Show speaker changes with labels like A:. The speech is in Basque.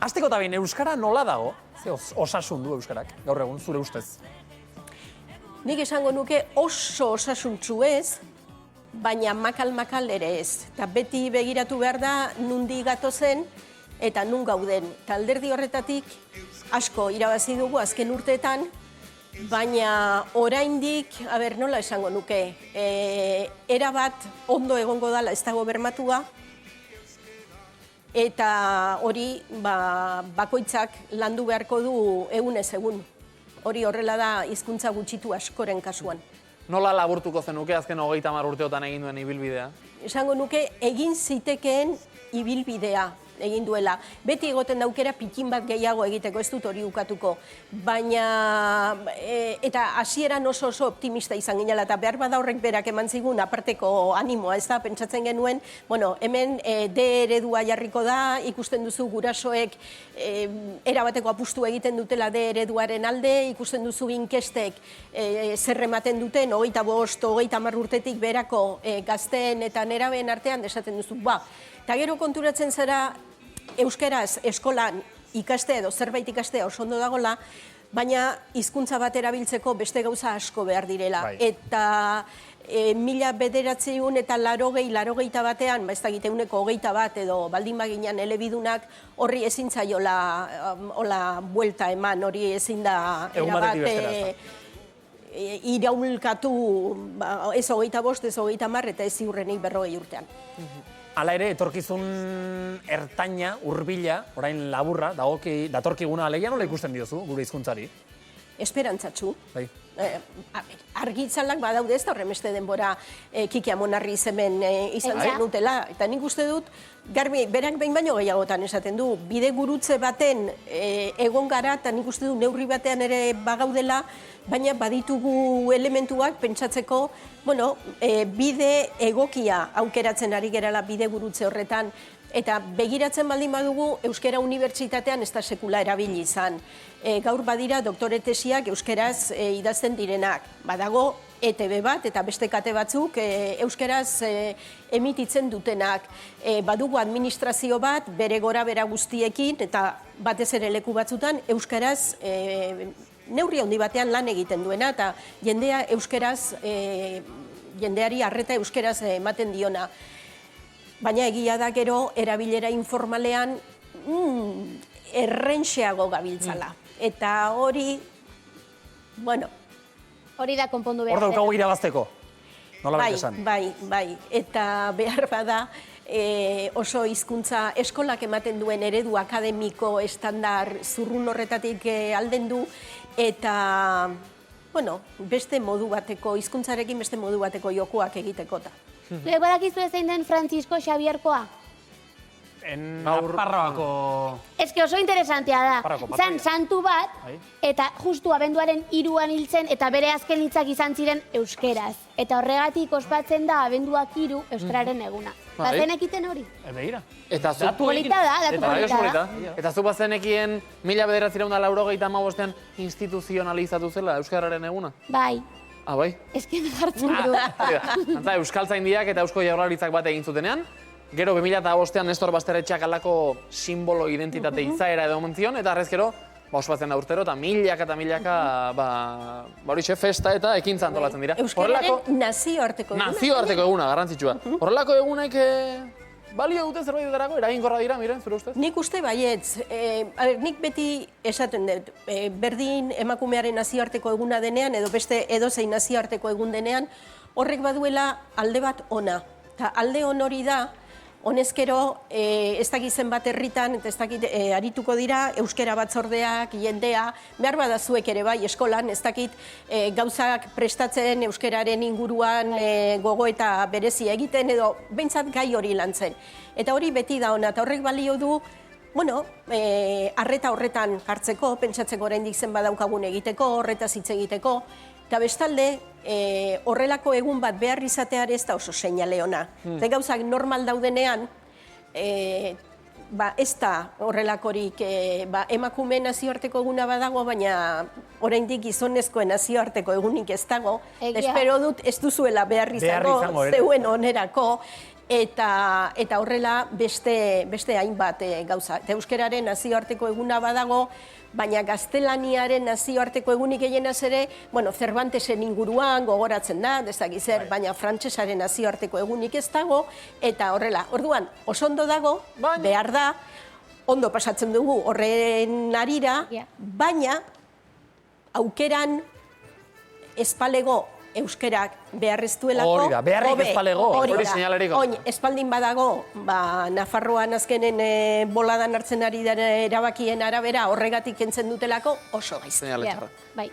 A: Azteko eta behin, euskara nola dago? Ze osasun du euskarak, gaur egun, zure ustez?
B: Nik esango nuke oso osasuntsu ez, baina makal ere ez. Eta beti begiratu behar da nundi gatozen eta nun gauden. Eta alderdi horretatik asko irabazi dugu azken urteetan, baina oraindik, nola esango nuke, erabat ondo egongo dala ez dago bermatua, eta hori bakoitzak landu beharko du egunez egun. Hori horrela da hizkuntza gutxitu askoren kasuan.
C: Nola laburtuko zenuke azken 30 urteotan egin duen ibilbidea?
B: Esango nuke egin zitekeen ibilbidea egin duela. Beti egoten daukera pikin bat gehiago egiteko, ez dut hori ukatuko. Baina, eta hasieran oso optimista izan ginela, eta behar bada horrek berak eman zigun aparteko animoa, ez da, pentsatzen genuen, hemen D eredua jarriko da, ikusten duzu gurasoek erabateko apustu egiten dutela D ereduaren alde, ikusten duzu inkestek zer ematen duten, 25, 30 urtetik berako gazteen eta nerabeen artean esaten duzu, eta gero konturatzen zara euskeraz eskolan ikaste edo zerbait ikastea oso ondo dagola, baina hizkuntza bat erabiltzeko beste gauza asko behar direla. Eta 1900 eta 80 batean, ez dakit 121 edo baldin baginan elebidunak, horri ezin zaiola buelta eman, hori ezin da erabat iraulkatu ez 25, ez 30 eta ez ziurrenik 40 urtean.
A: Hala ere, etorkizun ertaina, hurbila, orain laburra, datorkiguna alegia nola ikusten diozu, gure hizkuntzari?
B: Esperantzatsu. Argitzalak badaude ez da horremeste denbora Kiki Amonarri hemen izan zen dutela. Eta nik uste dut, garbi, berak behin baino gehiagotan esaten du, bide gurutze baten egon gara, eta nik uste du neurri batean ere bagaudela, baina baditugu elementuak pentsatzeko, bide egokia aukeratzen ari gerala bide gurutze horretan, eta begiratzen baldin badugu Euskara Unibertsitatean ez da sekula erabili izan. Gaur badira doktore tesiak euskeraz idazten direnak. Badago ETB bat eta beste kate batzuk euskeraz emititzen dutenak. Badugu administrazio bat bere gora bera guztiekin eta batez ere leku batzutan euskaraz neurri handi batean lan egiten duena eta jendea euskeraz, jendeari arreta euskeraz ematen diona. Baina egia da gero erabilera informalean errenxeago gabiltzala. Eta hori,
D: hori da konpondu behar.
A: Hor daukagu irabazteko, nola bete esan.
B: Bai, eta behar bada oso hizkuntza eskolak ematen duen eredu akademiko estandar zurrun horretatik aldendu, eta beste modu bateko, hizkuntzarekin beste modu bateko jokoak egitekota.
D: Zuek badakizu zein den Francisco Xabierkoa?
A: Nafarroako...
D: Ez que oso interesantea da. Zan santu bat, eta justu abenduaren 3an hiltzen, eta bere azken hitzak izan ziren euskeraz. Eta horregatik ospatzen da abenduak 3 euskararen eguna. Bazenekiten hori?
A: Begira.
D: Datu polita da, datu polita da.
C: Eta zu bazenekien 1995ean instituzionalizatu zela euskararen eguna?
D: Bai.
C: Bai?
D: Esken jartzen du.
C: Antza, Euskaltzaindiak eta Eusko Jaurlaritzak bat egin zutenean, gero 2005ean Nestor Basterretxeak alako simbolo identitate izaera edo mentzion, eta arrezkero, ospatzen da urtero, eta milaka, horixe festa eta ekintza antolatzen dira.
B: Euskararen nazioarteko eguna.
C: Nazioarteko eguna, garrantzitsua. Horrelako egunek balio dute zerbait eraginkorra dira, miren, zure ustez?
B: Nik uste baietz. Nik beti esaten dut, berdin emakumearen nazioarteko eguna denean, edo beste edozein nazioarteko egun denean, horrek baduela alde bat ona. Eta alde on hori da, honezkero, ez dakizen bat herritan, eta ez dakit arituko dira, euskera batzordeak, jendea, behar badazuek ere bai eskolan, ez dakit gauzak prestatzen euskeraren inguruan gogo eta berezi egiten, edo behintzat gai hori lantzen. Eta hori beti da ona, eta horrek balio du, arreta horretan jartzeko, pentsatzeko oraindik zen badaukagun egiteko, horretaz hitz egiteko, eta bestalde, horrelako egun bat behar izatear ez da oso seinale ona. Ze gauzak normal daudenean, ez da horrelakorik emakume nazioarteko eguna badago, baina oraindik gizonezkoen nazioarteko egunik ez dago. Espero dut ez duzuela behar izango zeuen onerako. eta horrela beste hainbat gauza. Eta euskararen nazioarteko eguna badago, baina gaztelaniaren nazioarteko egunik gehienaz ere, Cervantesen inguruan gogoratzen da, dezagiz zer, baina frantsesaren nazioarteko egunik ez dago, eta horrela, orduan, oso ondo dago, behar da, ondo pasatzen dugu horren arira, baina aukeran espalego euskerak beharreztuelako.
A: Hori da, beharrik espalego.
C: Hori seinalarik.
B: Oin, espaldin badago, Nafarroan azkenen boladan hartzen ari dara erabakien arabera horregatik kentzen dutelako oso gaizki.
C: Seinale txarra.
D: Bai.